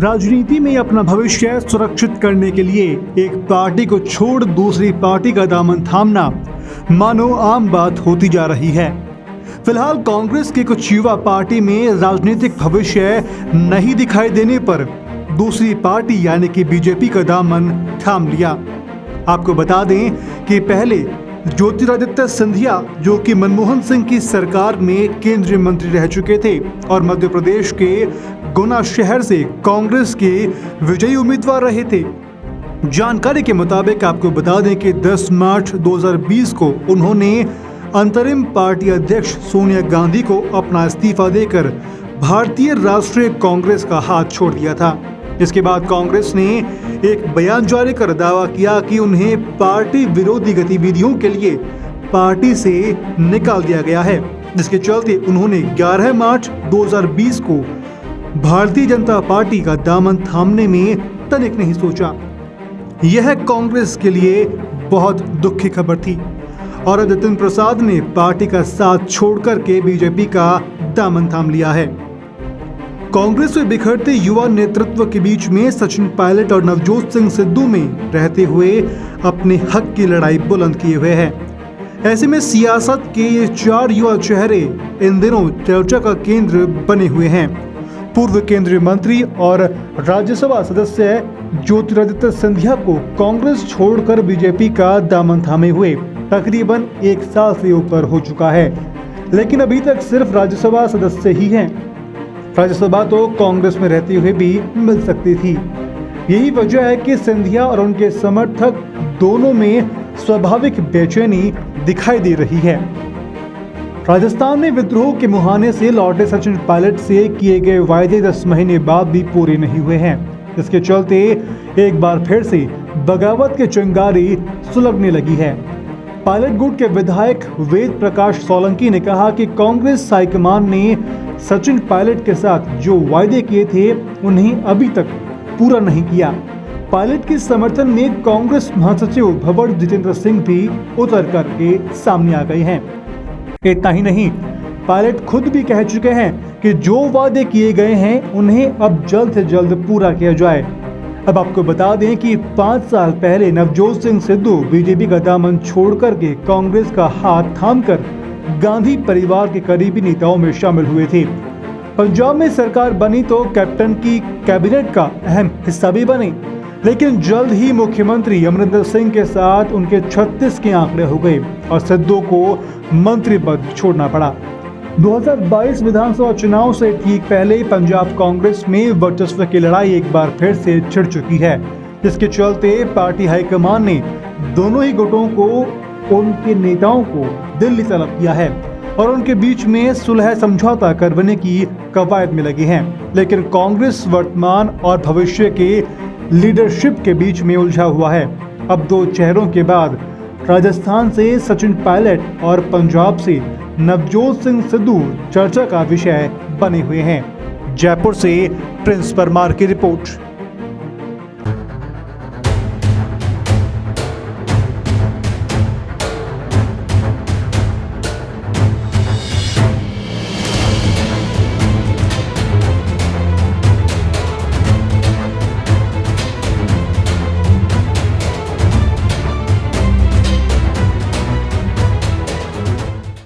राजनीति में अपना भविष्य सुरक्षित करने के लिए एक पार्टी को छोड़ दूसरी पार्टी का दामन थामना मानो आम बात होती जा रही है। फिलहाल कांग्रेस के कुछ युवा पार्टी में राजनीतिक भविष्य नहीं दिखाई देने पर दूसरी पार्टी यानी कि बीजेपी का दामन थाम लिया। आपको बता दें कि पहले ज्योतिरादित्य सिंधिया, जो कि मनमोहन सिंह की सरकार में केंद्रीय मंत्री रह चुके थे और मध्य प्रदेश के गुना शहर से कांग्रेस के विजयी उम्मीदवार रहे थे। जानकारी के मुताबिक आपको बता दें कि 10 मार्च 2020 को उन्होंने अंतरिम पार्टी अध्यक्ष सोनिया गांधी को अपना इस्तीफा देकर भारतीय राष्ट्रीय कांग्रेस का हाथ छोड़ दिया था। इसके बाद कांग्रेस ने एक बयान जारी कर दावा किया कि उन्हें पार्टी विरोधी गतिविधियों के लिए पार्टी से निकाल दिया गया है, जिसके चलते उन्होंने 11 मार्च 2020 को भारतीय जनता पार्टी का दामन थामने में तनिक नहीं सोचा। यह कांग्रेस के लिए बहुत दुख की खबर थी और जतिन प्रसाद ने पार्टी का साथ छोड़कर के बीजेपी का दामन थाम लिया है। कांग्रेस में बिखरते युवा नेतृत्व के बीच में सचिन पायलट और नवजोत सिंह सिद्धू में रहते हुए अपने हक की लड़ाई बुलंद किए हुए हैं। ऐसे में सियासत के ये 4 युवा चेहरे इन दिनों चर्चा का केंद्र बने हुए हैं। पूर्व केंद्रीय मंत्री और राज्यसभा सदस्य ज्योतिरादित्य सिंधिया को कांग्रेस छोड़कर बीजेपी का दामन थामे हुए तकरीबन 1 साल से ऊपर हो चुका है, लेकिन अभी तक सिर्फ राज्यसभा सदस्य ही हैं। राज्यसभा तो कांग्रेस में रहते हुए भी मिल सकती थी। यही वजह है कि सिंधिया और उनके समर्थक दोनों में स्वाभाविक बेचैनी दिखाई दे रही है। राजस्थान में विद्रोह के मुहाने से लौटे सचिन पायलट से किए गए वायदे 10 महीने बाद भी पूरे नहीं हुए हैं। इसके चलते एक बार फिर से बगावत की चिंगारी सुलगने लगी है। पायलट गुट के विधायक वेद प्रकाश सोलंकी ने कहा कि कांग्रेस हाईकमान ने सचिन पायलट के साथ जो वायदे किए थे उन्हें अभी तक पूरा नहीं किया। पायलट के समर्थन में कांग्रेस महासचिव भंवर जितेंद्र सिंह भी उतर करके सामने आ गए हैं। इतना ही नहीं, पायलट खुद भी कह चुके हैं कि जो वादे किए गए हैं उन्हें अब जल्द से जल्द पूरा किया जाए। अब आपको बता दें कि 5 साल पहले नवजोत सिंह सिद्धू बीजेपी का दामन छोड़ करके कांग्रेस का हाथ थामकर गांधी परिवार के करीबी नेताओं में शामिल हुए थे। पंजाब में सरकार बनी तो कैप्टन की कैबिनेट का अहम हिस्सा भी बने, लेकिन जल्द ही मुख्यमंत्री अमरिंदर सिंह के साथ उनके 36 के आंकड़े हो गए और सिद्धू को मंत्री पद छोड़ना पड़ा। 2022 विधानसभा चुनाव से ठीक पहले पंजाब कांग्रेस में वर्चस्व की लड़ाई एक बार फिर से छिड़ चुकी है, जिसके चलते पार्टी हाईकमान ने दोनों ही गुटों को उनके नेताओं को दिल्ली तलब किया है और उनके बीच में सुलह समझौता करवाने की कवायद में लगी हैं। लेकिन कांग्रेस वर्तमान और भविष्य के लीडरशिप के बीच में उलझा हुआ है। अब 2 चेहरों के बाद राजस्थान से सचिन पायलट और पंजाब से नवजोत सिंह सिद्धू चर्चा का विषय बने हुए हैं। जयपुर से प्रिंस परमार की रिपोर्ट।